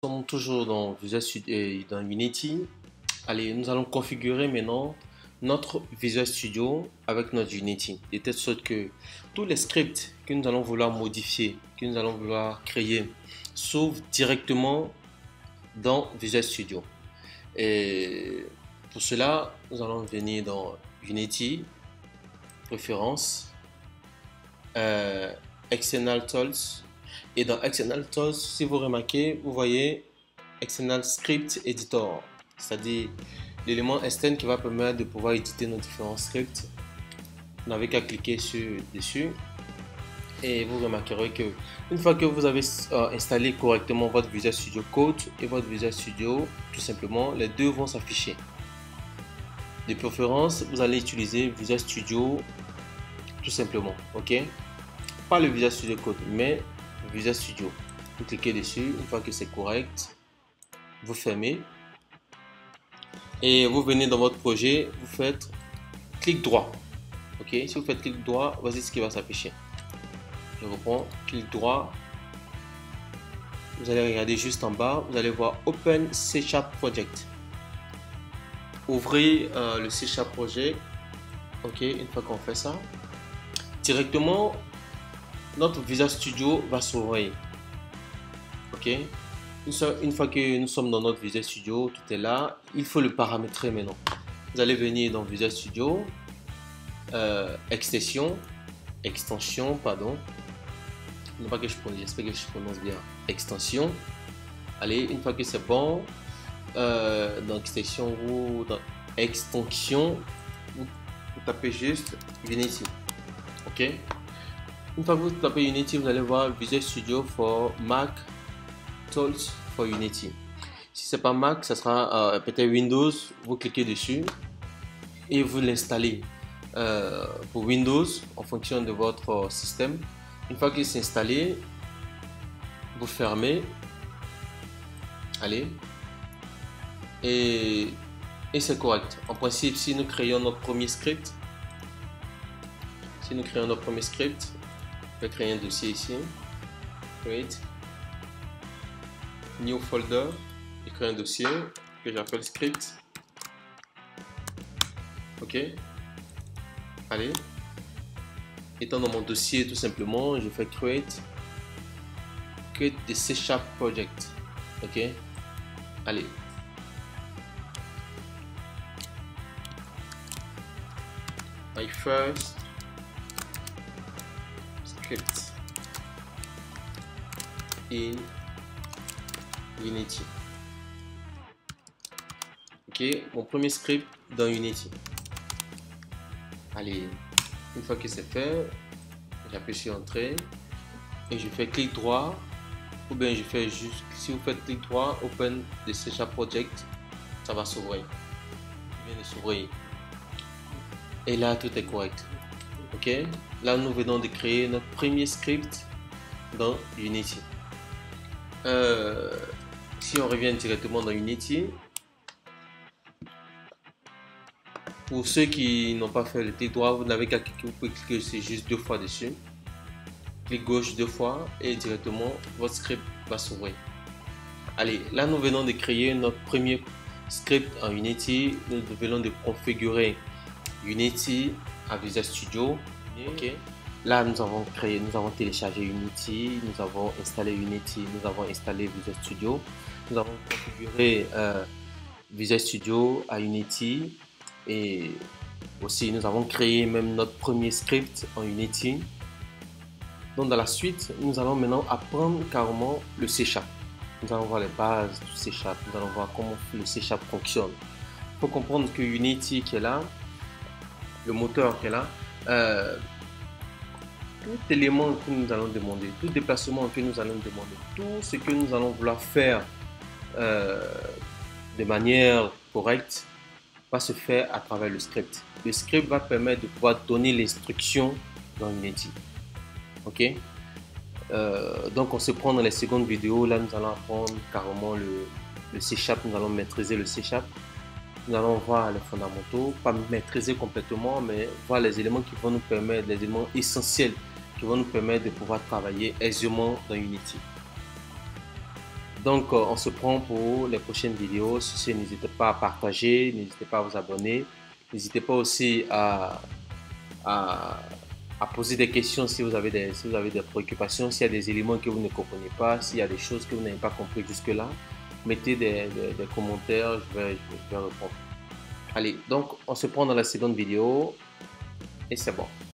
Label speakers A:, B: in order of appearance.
A: Nous sommes toujours dans Visual Studio et dans Unity. Allez, nous allons configurer maintenant notre Visual Studio avec notre Unity, de telle sorte que tous les scripts que nous allons vouloir modifier, que nous allons vouloir créer, s'ouvrent directement dans Visual Studio. Et pour cela, nous allons venir dans Unity, Préférences, External Tools. Et dans External Tools, si vous remarquez, vous voyez External Script Editor, c'est-à-dire l'élément externe qui va permettre de pouvoir éditer nos différents scripts. Vous n'avez qu'à cliquer dessus et vous remarquerez que une fois que vous avez installé correctement votre Visual Studio Code et votre Visual Studio, tout simplement, les deux vont s'afficher. De préférence, vous allez utiliser Visual Studio tout simplement, ok? Pas le Visual Studio Code, mais Visual Studio. Vous cliquez dessus, une fois que c'est correct, vous fermez et vous venez dans votre projet, vous faites clic droit. Ok, si vous faites clic droit, voici ce qui va s'afficher. Je reprends, clic droit. Vous allez regarder juste en bas, vous allez voir Open C# Project. Ouvrez le C# Project. Ok, une fois qu'on fait ça, directement notre Visual Studio va s'ouvrir. Ok, une fois que nous sommes dans notre Visual Studio, tout est là. Il faut le paramétrer maintenant. Vous allez venir dans Visual Studio, extension, pardon. Non pas que j'espère que je prononce bien. Extension. Allez, une fois que c'est bon, dans extension ou dans extension, vous tapez juste Unity. Ok. Une fois que vous tapez Unity, vous allez voir Visual Studio for Mac, Tools for Unity. Si c'est pas Mac, ça sera peut-être Windows. Vous cliquez dessus et vous l'installez pour Windows en fonction de votre système. Une fois qu'il s'est installé, vous fermez. Allez. Et c'est correct. En principe, si nous créons notre premier script, je vais créer un dossier ici. Create. New folder. Je crée un dossier que j'appelle script. Ok. Allez. Étant dans mon dossier, tout simplement, je fais create the C# project. Ok. Allez. My first script in Unity. Ok, mon premier script dans Unity. Allez, une fois que c'est fait, j'appuie sur Entrée et je fais clic droit, ou bien je fais juste, si vous faites clic droit, Open the C# Project, ça va s'ouvrir. Il vient de s'ouvrir. Et là, tout est correct. Ok, là nous venons de créer notre premier script dans Unity. Si on revient directement dans Unity, pour ceux qui n'ont pas fait le clic droit, vous n'avez qu'à cliquer, vous pouvez cliquer juste deux fois dessus. Clic gauche deux fois et directement votre script va s'ouvrir. Allez, là nous venons de créer notre premier script en Unity. Nous venons de configurer Unity à Visual Studio. Ok. Là nous avons téléchargé Unity, nous avons installé Unity, nous avons installé Visual Studio, nous avons configuré Visual Studio à Unity et aussi nous avons créé même notre premier script en Unity. Donc dans la suite, nous allons maintenant apprendre carrément le C#. Nous allons voir les bases du C#, nous allons voir comment le C# fonctionne. Il faut comprendre que Unity qui est là, le moteur qui est là, tout élément que nous allons demander, tout déplacement que nous allons demander, tout ce que nous allons vouloir faire de manière correcte va se faire à travers le script. Le script va permettre de pouvoir donner l'instruction dans Unity. Ok, donc on se prend dans les secondes vidéos. Là nous allons apprendre carrément le C#, nous allons maîtriser le C#. Nous allons voir les fondamentaux, pas maîtriser complètement, mais voir les éléments qui vont nous permettre, les éléments essentiels qui vont nous permettre de pouvoir travailler aisément dans Unity. Donc, on se prend pour les prochaines vidéos. Sur ce, n'hésitez pas à partager, n'hésitez pas à vous abonner. N'hésitez pas aussi à, à poser des questions si vous avez si vous avez des préoccupations, s'il y a des éléments que vous ne comprenez pas, s'il y a des choses que vous n'avez pas compris jusque-là. Mettez des commentaires, je vais répondre. Allez, donc on se prend dans la seconde vidéo et c'est bon.